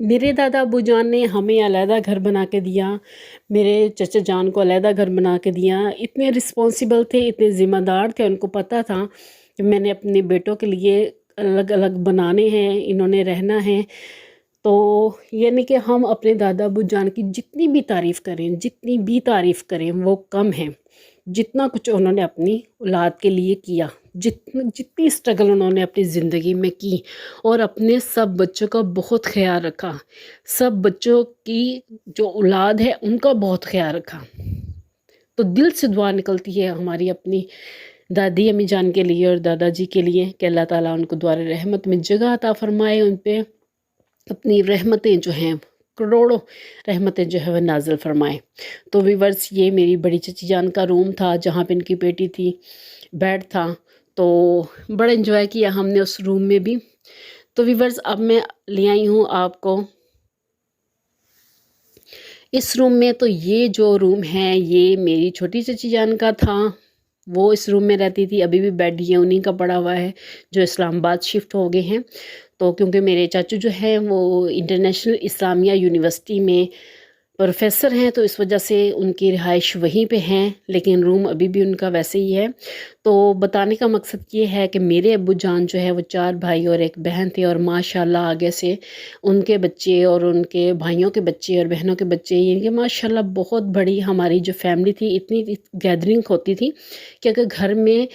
میرے دادا ابو جان نے ہمیں علیحدہ گھر بنا کے دیا، میرے چچا جان کو علیحدہ گھر بنا کے دیا، اتنے رسپانسیبل تھے، اتنے ذمہ دار تھے، ان کو پتہ تھا کہ میں نے اپنے بیٹوں کے لیے الگ الگ بنانے ہیں، انہوں نے رہنا ہے۔ تو یعنی کہ ہم اپنے دادا ابو جان کی جتنی بھی تعریف کریں، جتنی بھی تعریف کریں وہ کم ہے، جتنا کچھ انہوں نے اپنی اولاد کے لیے کیا، جتنی اسٹرگل انہوں نے اپنی زندگی میں کی، اور اپنے سب بچوں کا بہت خیال رکھا، سب بچوں کی جو اولاد ہے ان کا بہت خیال رکھا۔ تو دل سے دعا نکلتی ہے ہماری اپنی دادی امی جان کے لیے اور دادا جی کے لیے کہ اللہ تعالیٰ ان کو دوار رحمت میں جگہ عطا فرمائے، ان پہ اپنی رحمتیں جو ہیں، کروڑوں رحمتیں جو ہے وہ نازل فرمائے۔ تو ویورز، یہ میری بڑی چچی جان کا روم تھا جہاں پہ ان کی بیٹی تھی، بیڈ تھا، تو بڑا انجوائے کیا ہم نے اس روم میں بھی۔ تو ویورز، اب میں لے آئی ہوں آپ کو اس روم میں۔ تو یہ جو روم ہے یہ میری چھوٹی چچی جان کا تھا، وہ اس روم میں رہتی تھی، ابھی بھی بیڈ یہ انہیں کا پڑا ہوا ہے جو اسلام آباد شفٹ ہو گئے ہیں۔ تو کیونکہ میرے چاچو جو ہیں وہ انٹرنیشنل اسلامیہ یونیورسٹی میں پروفیسر ہیں، تو اس وجہ سے ان کی رہائش وہیں پہ ہیں، لیکن روم ابھی بھی ان کا ویسے ہی ہے۔ تو بتانے کا مقصد یہ ہے کہ میرے ابو جان جو ہے وہ 4 بھائی اور 1 بہن تھے، اور ماشاءاللہ آگے سے ان کے بچے اور ان کے بھائیوں کے بچے اور بہنوں کے بچے، یعنی کہ ماشاءاللہ بہت بڑی ہماری جو فیملی تھی، اتنی گیدرنگ ہوتی تھی کہ اگر گھر میں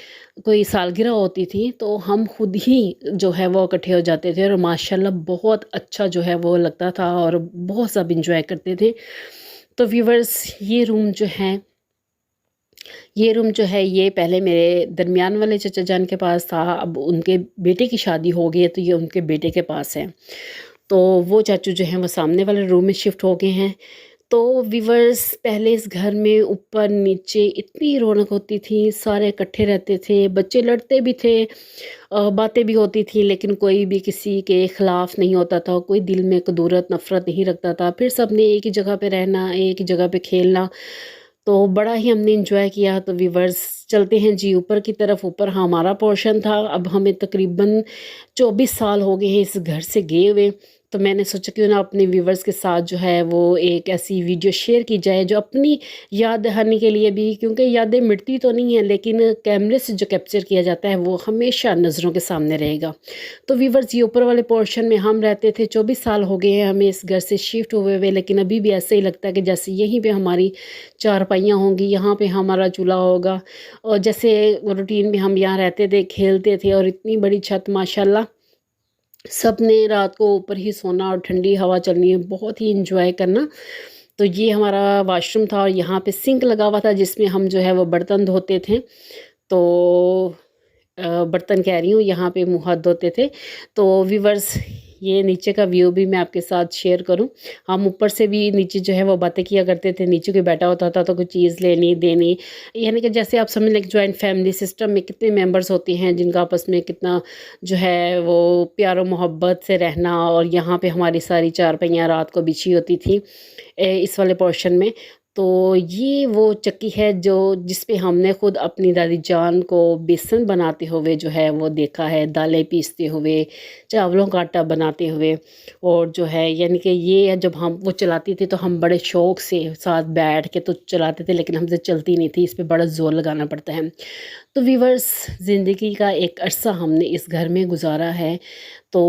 کوئی سالگرہ ہوتی تھی تو ہم خود ہی جو ہے وہ اکٹھے ہو جاتے تھے، اور ماشاءاللہ بہت اچھا جو ہے وہ لگتا تھا اور بہت سب انجوائے کرتے تھے۔ تو ویورز، یہ روم جو ہے یہ پہلے میرے درمیان والے چچا جان کے پاس تھا، اب ان کے بیٹے کی شادی ہو گئی ہے تو یہ ان کے بیٹے کے پاس ہے۔ تو وہ چاچو جو ہیں وہ سامنے والے روم میں شفٹ ہو گئے ہیں۔ تو ویورز، پہلے اس گھر میں اوپر نیچے اتنی رونق ہوتی تھی، سارے اکٹھے رہتے تھے، بچے لڑتے بھی تھے، باتیں بھی ہوتی تھیں، لیکن کوئی بھی کسی کے خلاف نہیں ہوتا تھا، کوئی دل میں کدورت نفرت نہیں رکھتا تھا، پھر سب نے ایک ہی جگہ پہ رہنا، ایک ہی جگہ پہ کھیلنا، تو بڑا ہی ہم نے انجوائے کیا۔ تو ویورز، چلتے ہیں جی اوپر کی طرف۔ اوپر ہمارا پورشن تھا، اب ہمیں تقریباً 24 سال ہو گئے ہیں اس گھر سے گئے ہوئے، تو میں نے سوچا کیوں نہ اپنے ویورز کے ساتھ جو ہے وہ ایک ایسی ویڈیو شیئر کی جائے جو اپنی یاد دہانی کے لیے بھی، کیونکہ یادیں مٹتی تو نہیں ہیں لیکن کیمرے سے جو کیپچر کیا جاتا ہے وہ ہمیشہ نظروں کے سامنے رہے گا۔ تو ویورز، یہ اوپر والے پورشن میں ہم رہتے تھے، 24 سال ہو گئے ہیں ہمیں اس گھر سے شفٹ ہوئے ہوئے، لیکن ابھی بھی ایسے ہی لگتا ہے کہ جیسے یہیں پہ ہماری چارپائیاں ہوں گی، یہاں پہ ہمارا چولہا ہوگا، اور جیسے روٹین میں ہم یہاں رہتے تھے، کھیلتے تھے، اور اتنی بڑی چھت ماشاءاللہ، سب نے رات کو اوپر ہی سونا اور ٹھنڈی ہوا چلنی ہے، بہت ہی انجوائے کرنا۔ تو یہ ہمارا واش روم تھا، اور یہاں پہ سنک لگا ہوا تھا جس میں ہم جو ہے وہ برتن دھوتے تھے، تو برتن کہہ رہی ہوں، یہاں پہ منہ ہاتھ دھوتے تھے۔ تو ویورز، یہ نیچے کا ویو بھی میں آپ کے ساتھ شیئر کروں۔ ہم اوپر سے بھی نیچے جو ہے وہ باتیں کیا کرتے تھے، نیچے کوئی بیٹھا ہوتا تھا تو کوئی چیز لینی دینی، یعنی کہ جیسے آپ سمجھ لیں کہ جوائنٹ فیملی سسٹم میں کتنے ممبرس ہوتے ہیں جن کا آپس میں کتنا جو ہے وہ پیار و محبت سے رہنا، اور یہاں پہ ہماری ساری چارپائیاں رات کو بچھی ہوتی تھی اس والے پورشن میں۔ تو یہ وہ چکی ہے جس پہ ہم نے خود اپنی دادی جان کو بیسن بناتے ہوئے جو ہے وہ دیکھا ہے، دالیں پیستے ہوئے، چاولوں کا آٹا بناتے ہوئے، اور جو ہے یعنی کہ یہ جب ہم وہ چلاتی تھی تو ہم بڑے شوق سے ساتھ بیٹھ کے تو چلاتے تھے، لیکن ہم سے چلتی نہیں تھی، اس پہ بڑا زور لگانا پڑتا ہے۔ تو ویورز، زندگی کا ایک عرصہ ہم نے اس گھر میں گزارا ہے۔ تو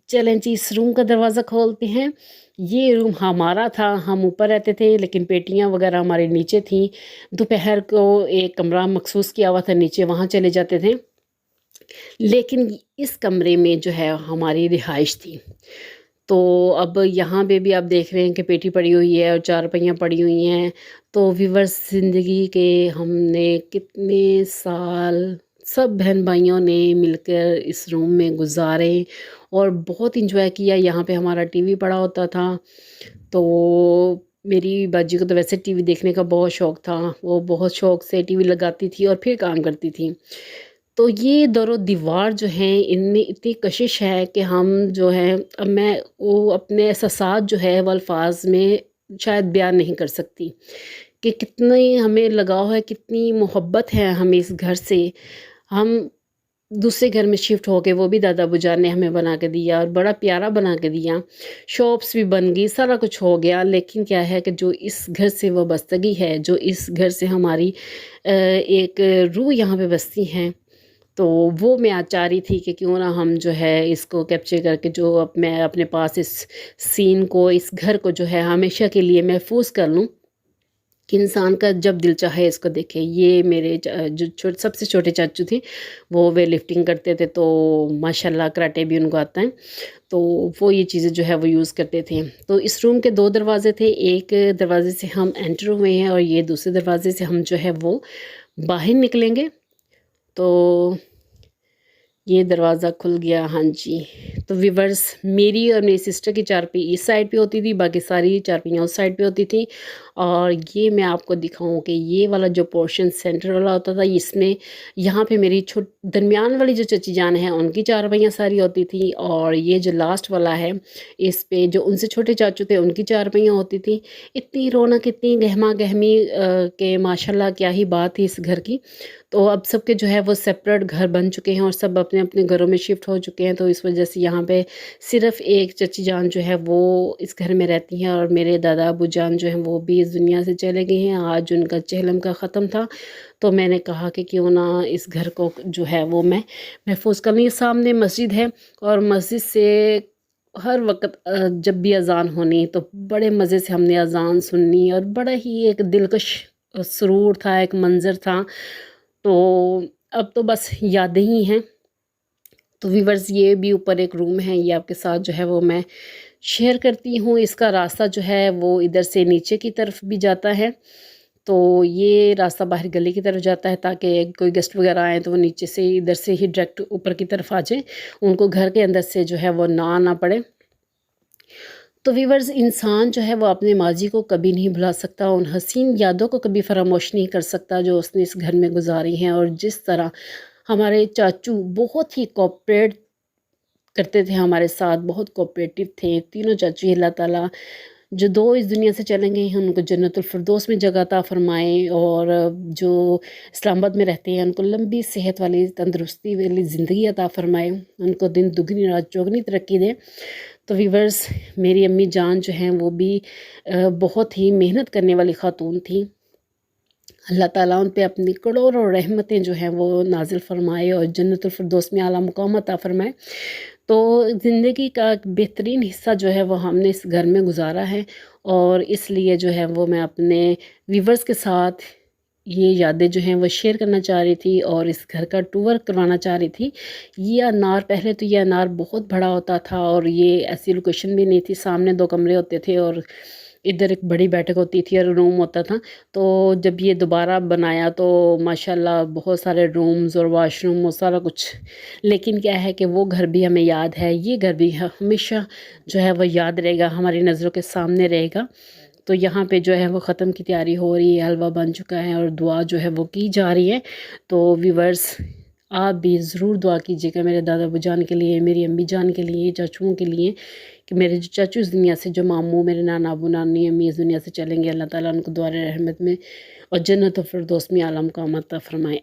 چلیں جی، اس روم کا دروازہ کھولتے ہیں۔ یہ روم ہمارا تھا، ہم اوپر رہتے تھے لیکن پیٹیاں وغیرہ ہمارے نیچے تھیں۔ دوپہر کو ایک کمرہ مخصوص کیا ہوا تھا نیچے، وہاں چلے جاتے تھے، لیکن اس کمرے میں جو ہے ہماری رہائش تھی۔ تو اب یہاں پہ بھی آپ دیکھ رہے ہیں کہ پیٹی پڑی ہوئی ہے اور چارپائیاں پڑی ہوئی ہیں۔ تو ویورز، زندگی کے ہم نے کتنے سال سب بہن بھائیوں نے مل کر اس روم میں گزارے اور بہت انجوائے کیا۔ یہاں پہ ہمارا ٹی وی پڑا ہوتا تھا، تو میری باجی کو تو ویسے ٹی وی دیکھنے کا بہت شوق تھا، وہ بہت شوق سے ٹی وی لگاتی تھی اور پھر کام کرتی تھی۔ تو یہ دور و دیوار جو ہیں ان میں اتنی کشش ہے کہ ہم جو ہے، اب میں وہ اپنے احساسات جو ہے وہ الفاظ میں شاید بیان نہیں کر سکتی کہ کتنی ہمیں لگاؤ ہے، کتنی محبت ہے ہمیں اس گھر سے۔ ہم دوسرے گھر میں شفٹ ہو کے وہ بھی دادا ابو جان نے ہمیں بنا کے دیا اور بڑا پیارا بنا کے دیا، شاپس بھی بن گئی، سارا کچھ ہو گیا، لیکن کیا ہے کہ جو اس گھر سے وابستگی ہے، جو اس گھر سے ہماری ایک روح یہاں پہ بستی ہیں، تو وہ میں آج چاہ رہی تھی کہ کیوں نہ ہم جو ہے اس کو کیپچر کر کے جو میں اپنے پاس اس سین کو، اس گھر کو جو ہے ہمیشہ کے لیے محفوظ کر لوں، کہ انسان کا جب دل چاہے اس کو دیکھے۔ یہ میرے جو سب سے چھوٹے چاچو تھے، وہ ویٹ لفٹنگ کرتے تھے، تو ماشاءاللہ کراٹے بھی ان کو آتا ہے، تو وہ یہ چیزیں جو ہے وہ یوز کرتے تھے۔ تو اس روم کے 2 دروازے تھے، ایک دروازے سے ہم انٹر ہوئے ہیں اور یہ دوسرے دروازے سے ہم جو ہے وہ باہر نکلیں گے۔ تو یہ دروازہ کھل گیا، ہاں جی۔ تو ویورز، میری اور میری سسٹر کی چارپائی اس سائڈ پہ ہوتی تھی، باقی ساری چارپائیاں اس سائڈ پہ ہوتی تھیں، اور یہ میں آپ کو دکھاؤں کہ یہ والا جو پورشن سینٹر والا ہوتا تھا، اس میں یہاں پہ میری درمیان والی جو چچی جان ہیں ان کی چارپائیاں ساری ہوتی تھیں، اور یہ جو لاسٹ والا ہے اس پہ جو ان سے چھوٹے چاچو تھے ان کی چارپائیاں ہوتی تھیں۔ اتنی رونق، اتنی گہما گہمی کہ ماشاءاللہ کیا ہی بات تھی اس گھر کی۔ تو اب سب کے جو ہے وہ سپریٹ گھر بن چکے ہیں اور سب اپنے اپنے گھروں میں شفٹ ہو چکے ہیں، تو اس وجہ سے یہاں پہ صرف ایک چچی جان جو ہے وہ اس گھر میں رہتی ہیں، اور میرے دادا ابو جان جو ہیں وہ بھی اس دنیا سے چلے گئے ہیں۔ آج ان کا چہلم کا ختم تھا، تو میں نے کہا کہ کیوں نہ اس گھر کو جو ہے وہ میں محفوظ کر لوں۔ یہ سامنے مسجد ہے، اور مسجد سے ہر وقت جب بھی اذان ہونی تو بڑے مزے سے ہم نے اذان سننی، اور بڑا ہی ایک دلکش سرور تھا، ایک منظر تھا۔ تو اب تو بس یادیں ہی ہیں۔ تو ویورز، یہ بھی اوپر ایک روم ہے، یہ آپ کے ساتھ جو ہے وہ میں شیئر کرتی ہوں۔ اس کا راستہ جو ہے وہ ادھر سے نیچے کی طرف بھی جاتا ہے، تو یہ راستہ باہر گلی کی طرف جاتا ہے تاکہ کوئی گیسٹ وغیرہ آئیں تو وہ نیچے سے ادھر سے ہی ڈائریکٹ اوپر کی طرف آ جائیں، ان کو گھر کے اندر سے جو ہے وہ نہ آنا پڑے۔ تو ویورز، انسان جو ہے وہ اپنے ماضی کو کبھی نہیں بھلا سکتا، ان حسین یادوں کو کبھی فراموش نہیں کر سکتا جو اس نے اس گھر میں گزاری ہیں، اور جس طرح ہمارے چاچو بہت ہی کوپریٹ کرتے تھے ہمارے ساتھ، بہت کوپریٹو تھے تینوں چاچو ہی۔ اللہ تعالیٰ جو 2 اس دنیا سے چلے گئے ہیں ان کو جنت الفردوس میں جگہ عطا فرمائے، اور جو اسلام آباد میں رہتے ہیں ان کو لمبی صحت والی، تندرستی والی زندگی عطا فرمائے، ان کو دن دگنی رات چوگنی ترقی دے۔ تو ویورز، میری امی جان جو ہیں وہ بھی بہت ہی محنت کرنے والی خاتون تھیں۔ اللہ تعالیٰ ان پہ اپنی کروڑوں رحمتیں جو ہیں وہ نازل فرمائے اور جنت الفردوس میں اعلیٰ مقام عطا فرمائے۔ تو زندگی کا بہترین حصہ جو ہے وہ ہم نے اس گھر میں گزارا ہے، اور اس لیے جو ہے وہ میں اپنے ویورز کے ساتھ یہ یادیں جو ہیں وہ شیئر کرنا چاہ رہی تھی، اور اس گھر کا ٹور کروانا چاہ رہی تھی۔ یہ انار، پہلے تو یہ انار بہت بڑا ہوتا تھا، اور یہ ایسی لوکیشن بھی نہیں تھی، سامنے 2 کمرے ہوتے تھے اور ادھر ایک بڑی بیٹھک ہوتی تھی اور روم ہوتا تھا۔ تو جب یہ دوبارہ بنایا تو ماشاءاللہ بہت سارے رومز اور واش روم اور سارا کچھ، لیکن کیا ہے کہ وہ گھر بھی ہمیں یاد ہے، یہ گھر بھی ہمیشہ جو ہے وہ یاد رہے گا، ہماری نظروں کے سامنے رہے گا۔ تو یہاں پہ جو ہے وہ ختم کی تیاری ہو رہی ہے، حلوہ بن چکا ہے اور دعا جو ہے وہ کی جا رہی ہے۔ تو ویورز، آپ بھی ضرور دعا کیجیے گا میرے دادا ابو جان کے لیے، میری امی جان کے لیے، چاچوؤں کے لیے، کہ میرے جو چاچو اس دنیا سے، جو ماموں، میرے نانا ابو، نانی امی اس دنیا سے چلیں گے، اللہ تعالیٰ ان کو دوبارہ رحمت میں اور جنت الفردوس میں اعلیٰ مقام عطا فرمائے۔